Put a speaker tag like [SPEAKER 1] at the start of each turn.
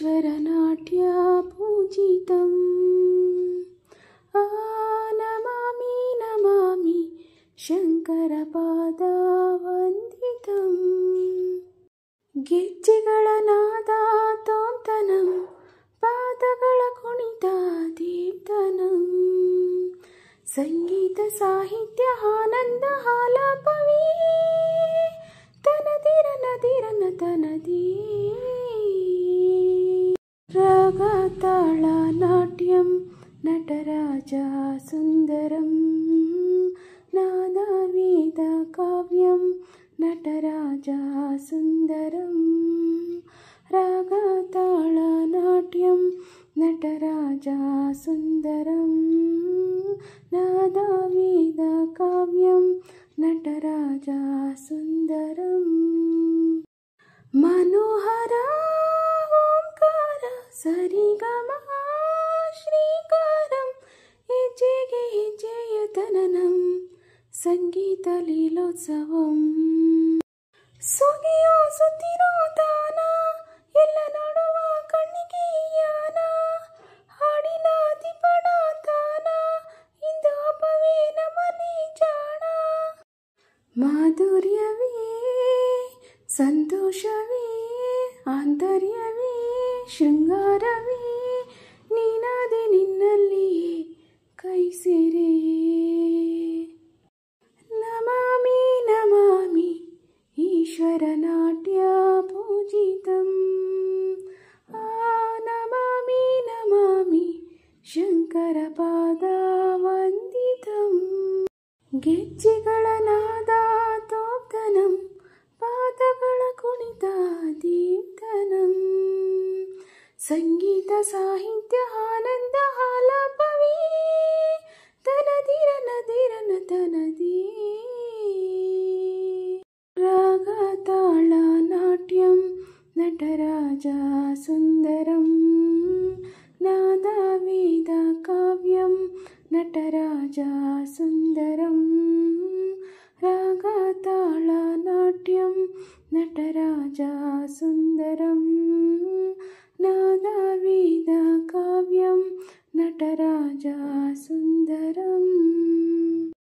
[SPEAKER 1] ईश्वरनाट्य पूजितम् नमामि नमामि शङ्करपादवन्दितम् ಗೆಜ್ಜೆಗಳ ನಾದ ತೋಂತನಂ ಪಾದಗಳ ಕುಣಿತ ದೀಪ್ತನಂ ಸಂಗೀತ ಸಾಹಿತ್ಯ ಆನಂದ ಹಾಲಪವಿ ತನದಿರನ ದಿರನ ತನದಿ ರಾಗ ತಾಳ ನಾಟ್ಯಂ ನಟರಾಜ ಸುಂದರಂ ನಾದ ವೇದ ಕಾವ್ಯಂ ನಟರಾಜ ಸುಂದರಂ ರಾಗ ತಾಳ ನಾಟ್ಯಂ ನಟರಾಜ ಸುಂದರಂ ನಾದ ವೇದ ಕಾವ್ಯಂ ನಟರಾಜ ಸುಂದರಂ ಮನೋಹರ ಓಂಕಾರ ಸರಿಗಮ ಶ್ರೀಕಾರಂ ಹೆಜ್ಜೆಗೆ ಹೆಜ್ಜೆಯ ತನನಂ ಸಂಗೀತ ಲೀಲೋತ್ಸವಂ ಸೊಗೆಯೋ ಸುತ್ತಿರೋ ತಾನ ಎಲ್ಲ ನೋಡುವ ಕಣ್ಣಿಗೆ ಯಾನ ಹಾಡಿನ ದಿಪಣ ತಾನ ಇಂದಾಪವೇ ನಮನೆ ಜಾಣ ಮಾಧುರ್ಯವೇ ಸಂತೋಷವೇ ಆಂತರ್ಯವೇ ಶೃಂಗಾರವೇ ನೀನಾದೆ ನಿನ್ನಲ್ಲಿಯೇ ಕೈ ಸೇರೆ ನಮಾಮಿ ನಮಾಮಿ ಈಶ್ವರನಾಟ್ಯ ಪೂಜಿತಂ ನಮಾಮಿ ನಮಾಮಿ ಶಂಕರಪಾದವಂದಿತಂ ಗೆಜ್ಜೆಗಳ ನಾದ ತೋಪ್ತನಂ ಪಾದಗಳ ಕುಣಿತ ದೀಪ್ತನಂ ಸಂಗೀತ ಸಾಹಿತ್ಯ ಆನಂದ ಹಾಲಪವಿ ತನದಿರನ ದಿರನ ತನದಿ ರಾಗ ತಾಳ ನಾಟ್ಯಂ ನಟರಾಜ ಸುಂದರಂ ನಾದ ವೇದ ಕಾವ್ಯಂ ನಟರಾಜ ಸುಂದರಂ ರಾಗ ತಾಳ ನಾಟ್ಯಂ ನಟರಾಜ ಸುಂದರಂ ನಾದ ವೇದ ಕಾವ್ಯಂ ನಟರಾಜ ಸುಂದರಂ